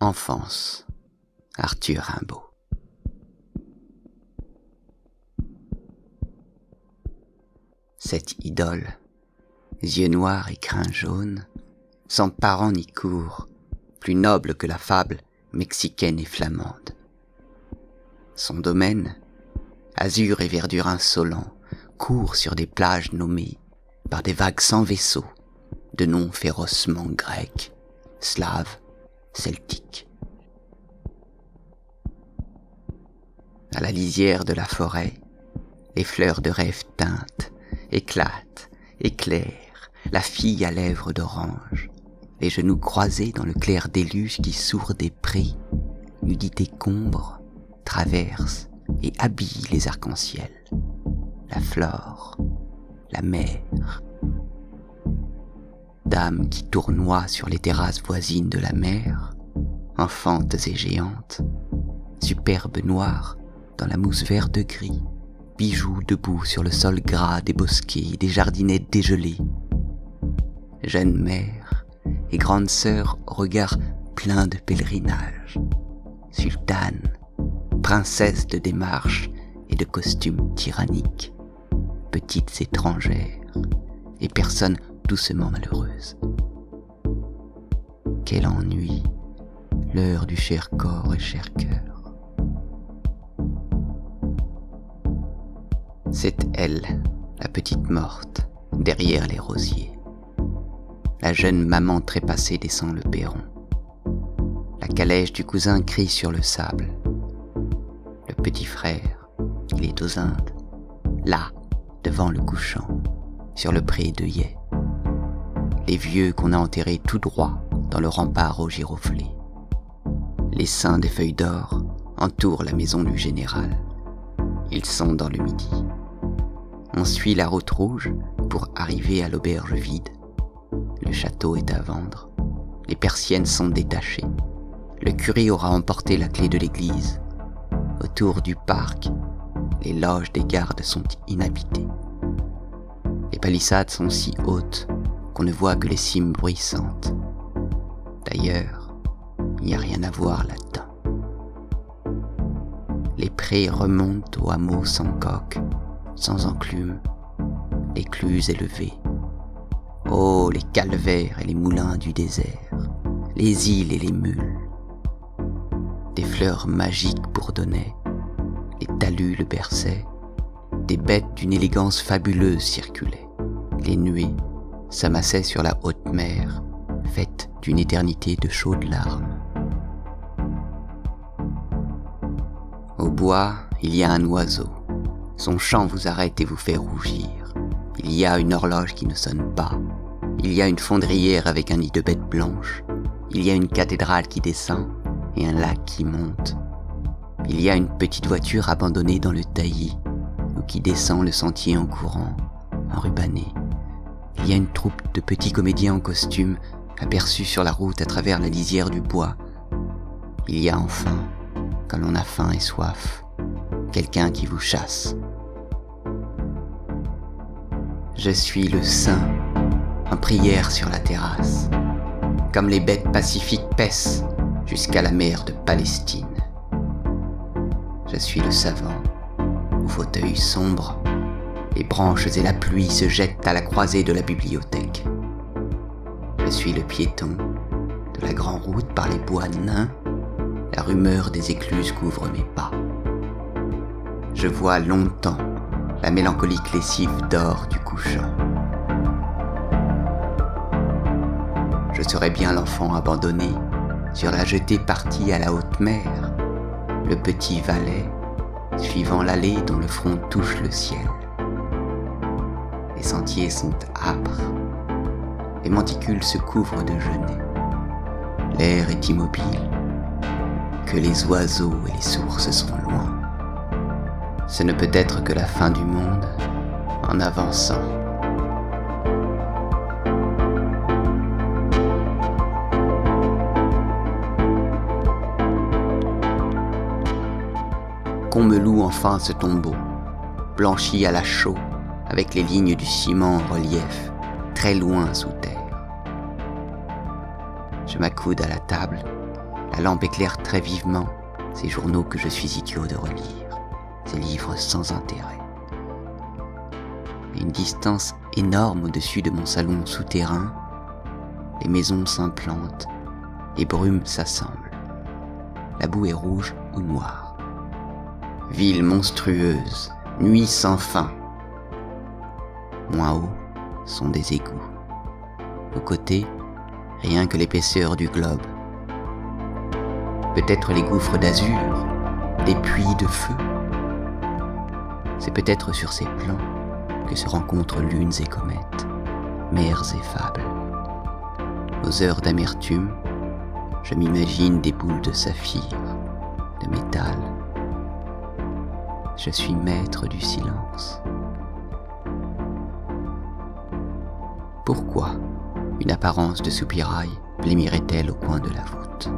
Enfance, Arthur Rimbaud. Cette idole, yeux noirs et crins jaunes, sans parents ni cour, plus noble que la fable mexicaine et flamande. Son domaine, azur et verdure insolent, court sur des plages nommées par des vagues sans vaisseau, de noms férocement grecs, slaves, celtiques. À la lisière de la forêt, les fleurs de rêve teintent, éclatent, éclairent, la fille à lèvres d'orange, les genoux croisés dans le clair déluge qui sourd des prés, nudité combre, traverse et habille les arcs-en-ciel, la flore, la mer. Dames qui tournoient sur les terrasses voisines de la mer, enfantes et géantes, superbes noires dans la mousse vert-de-gris, bijoux debout sur le sol gras des bosquets, des jardinettes dégelées. Jeune mère et grande sœur aux regards pleins de pèlerinage, sultane, princesse de démarche et de costumes tyranniques, petites étrangères et personnes doucement malheureuses. Quel ennui, l'heure du cher corps et cher cœur. C'est elle, la petite morte, derrière les rosiers. La jeune maman trépassée descend le perron. La calèche du cousin crie sur le sable. Le petit frère, il est aux Indes, là, devant le couchant, sur le pré d'œillets. Les vieux qu'on a enterrés tout droit dans le rempart aux giroflées. Les seins des feuilles d'or entourent la maison du général. Ils sont dans le midi. On suit la route rouge pour arriver à l'auberge vide. Le château est à vendre. Les persiennes sont détachées. Le curé aura emporté la clé de l'église. Autour du parc, les loges des gardes sont inhabitées. Les palissades sont si hautes qu'on ne voit que les cimes bruissantes. D'ailleurs, il n'y a rien à voir là-dedans. Les prés remontent au hameau sans coque, sans enclume, l'écluse élevée. Oh, les calvaires et les moulins du désert, les îles et les mules. Des fleurs magiques bourdonnaient, les talus le berçaient, des bêtes d'une élégance fabuleuse circulaient. Les nuées s'amassaient sur la haute mer, faite d'une éternité de chaudes larmes. Au bois, il y a un oiseau. Son chant vous arrête et vous fait rougir. Il y a une horloge qui ne sonne pas. Il y a une fondrière avec un nid de bêtes blanches. Il y a une cathédrale qui descend et un lac qui monte. Il y a une petite voiture abandonnée dans le taillis ou qui descend le sentier en courant, enrubanné. Il y a une troupe de petits comédiens en costume aperçus sur la route à travers la lisière du bois. Il y a enfin, quand l'on a faim et soif, quelqu'un qui vous chasse. Je suis le saint, en prière sur la terrasse, comme les bêtes pacifiques paissent jusqu'à la mer de Palestine. Je suis le savant, au fauteuil sombre, les branches et la pluie se jettent à la croisée de la bibliothèque. Je suis le piéton, de la grande route par les bois nains, la rumeur des écluses couvre mes pas. Je vois longtemps la mélancolique lessive d'or du couchant. Je serais bien l'enfant abandonné sur la jetée partie à la haute mer, le petit valet suivant l'allée dont le front touche le ciel. Les sentiers sont âpres, les monticules se couvrent de genêts. L'air est immobile, que les oiseaux et les sources sont loin. Ce ne peut être que la fin du monde en avançant. Qu'on me loue enfin ce tombeau, blanchi à la chaux, avec les lignes du ciment en relief, très loin sous terre. Je m'accoude à la table La lampe éclaire très vivement ces journaux que je suis idiot de relire, ces livres sans intérêt. À une distance énorme au-dessus de mon salon souterrain, les maisons s'implantent, les brumes s'assemblent. La boue est rouge ou noire. Ville monstrueuse, nuit sans fin. Moins haut sont des égouts. Aux côtés, rien que l'épaisseur du globe. Peut-être les gouffres d'azur, des puits de feu. C'est peut-être sur ces plans que se rencontrent lunes et comètes, mers et fables. Aux heures d'amertume, je m'imagine des boules de saphir, de métal. Je suis maître du silence. Pourquoi une apparence de soupirail blêmirait-elle au coin de la voûte ?